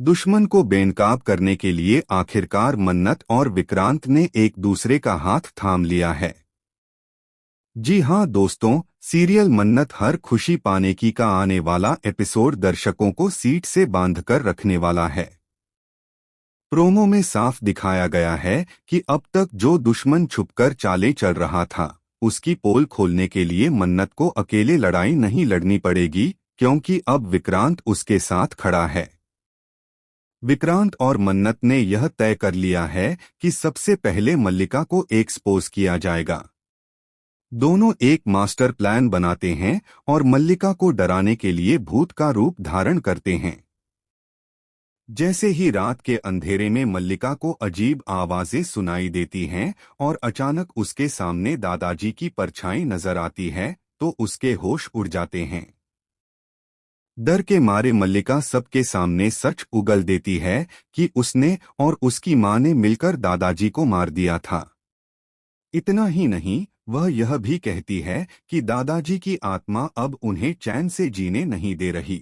दुश्मन को बेनकाब करने के लिए आखिरकार मन्नत और विक्रांत ने एक दूसरे का हाथ थाम लिया है। जी हाँ दोस्तों, सीरियल मन्नत हर खुशी पाने की का आने वाला एपिसोड दर्शकों को सीट से बांधकर रखने वाला है। प्रोमो में साफ दिखाया गया है कि अब तक जो दुश्मन छुपकर चालें चल रहा था, उसकी पोल खोलने के लिए मन्नत को अकेले लड़ाई नहीं लड़नी पड़ेगी, क्योंकि अब विक्रांत उसके साथ खड़ा है। विक्रांत और मन्नत ने यह तय कर लिया है कि सबसे पहले मल्लिका को एक्सपोज किया जाएगा। दोनों एक मास्टर प्लान बनाते हैं और मल्लिका को डराने के लिए भूत का रूप धारण करते हैं। जैसे ही रात के अंधेरे में मल्लिका को अजीब आवाजें सुनाई देती हैं और अचानक उसके सामने दादाजी की परछाई नजर आती है, तो उसके होश उड़ जाते हैं। डर के मारे मल्लिका सबके सामने सच उगल देती है कि उसने और उसकी मां ने मिलकर दादाजी को मार दिया था। इतना ही नहीं, वह यह भी कहती है कि दादाजी की आत्मा अब उन्हें चैन से जीने नहीं दे रही।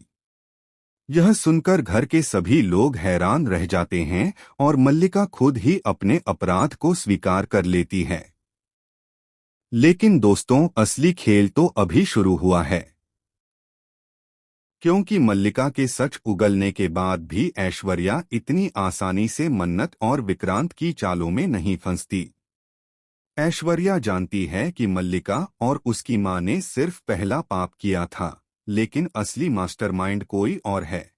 यह सुनकर घर के सभी लोग हैरान रह जाते हैं और मल्लिका खुद ही अपने अपराध को स्वीकार कर लेती है। लेकिन दोस्तों, असली खेल तो अभी शुरू हुआ है, क्योंकि मल्लिका के सच उगलने के बाद भी ऐश्वर्या इतनी आसानी से मन्नत और विक्रांत की चालों में नहीं फंसती। ऐश्वर्या जानती है कि मल्लिका और उसकी मां ने सिर्फ पहला पाप किया था, लेकिन असली मास्टरमाइंड कोई और है।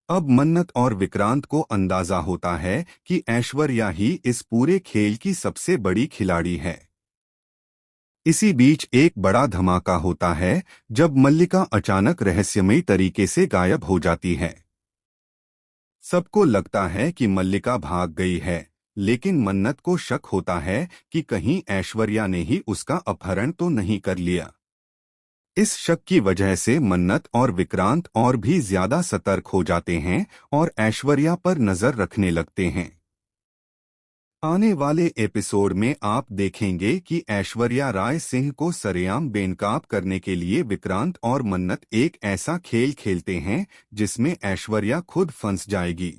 अब मन्नत और विक्रांत को अंदाजा होता है कि ऐश्वर्या ही इस पूरे खेल की सबसे बड़ी खिलाड़ी है। इसी बीच एक बड़ा धमाका होता है जब मल्लिका अचानक रहस्यमयी तरीके से गायब हो जाती है। सबको लगता है कि मल्लिका भाग गई है, लेकिन मन्नत को शक होता है कि कहीं ऐश्वर्या ने ही उसका अपहरण तो नहीं कर लिया। इस शक की वजह से मन्नत और विक्रांत और भी ज्यादा सतर्क हो जाते हैं और ऐश्वर्या पर नजर रखने लगते हैं। आने वाले एपिसोड में आप देखेंगे कि ऐश्वर्या राय सिंह को सरेआम बेनकाब करने के लिए विक्रांत और मन्नत एक ऐसा खेल खेलते हैं जिसमें ऐश्वर्या खुद फंस जाएगी।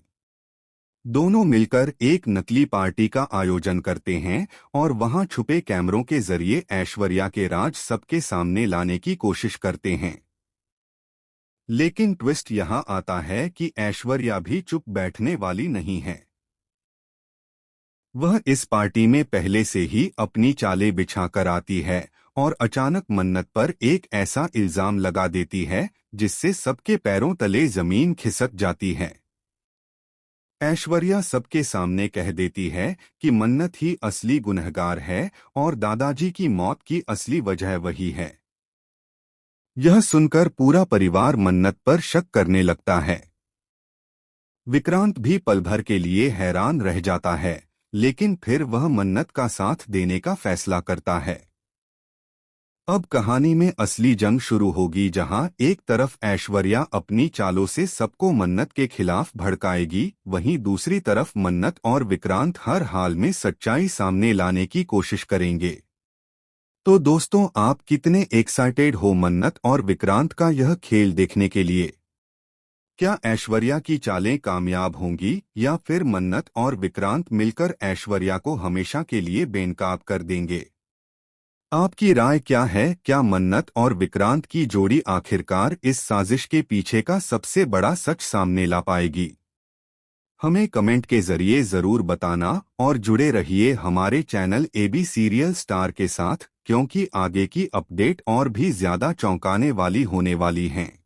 दोनों मिलकर एक नकली पार्टी का आयोजन करते हैं और वहां छुपे कैमरों के जरिए ऐश्वर्या के राज सबके सामने लाने की कोशिश करते हैं। लेकिन ट्विस्ट यहां आता है कि ऐश्वर्या भी चुप बैठने वाली नहीं है। वह इस पार्टी में पहले से ही अपनी चालें बिछाकर आती है और अचानक मन्नत पर एक ऐसा इल्जाम लगा देती है जिससे सबके पैरों तले जमीन खिसक जाती है। ऐश्वर्या सबके सामने कह देती है कि मन्नत ही असली गुनहगार है और दादाजी की मौत की असली वजह वही है। यह सुनकर पूरा परिवार मन्नत पर शक करने लगता है। विक्रांत भी पल भर के लिए हैरान रह जाता है, लेकिन फिर वह मन्नत का साथ देने का फैसला करता है। अब कहानी में असली जंग शुरू होगी, जहां एक तरफ ऐश्वर्या अपनी चालों से सबको मन्नत के खिलाफ भड़काएगी, वहीं दूसरी तरफ मन्नत और विक्रांत हर हाल में सच्चाई सामने लाने की कोशिश करेंगे। तो दोस्तों, आप कितने एक्साइटेड हो मन्नत और विक्रांत का यह खेल देखने के लिए? क्या ऐश्वर्या की चालें कामयाब होंगी या फिर मन्नत और विक्रांत मिलकर ऐश्वर्या को हमेशा के लिए बेनकाब कर देंगे? आपकी राय क्या है? क्या मन्नत और विक्रांत की जोड़ी आखिरकार इस साजिश के पीछे का सबसे बड़ा सच सामने ला पाएगी? हमें कमेंट के जरिए जरूर बताना और जुड़े रहिए हमारे चैनल एबी सीरियल स्टार के साथ, क्योंकि आगे की अपडेट और भी ज्यादा चौंकाने वाली होने वाली हैं।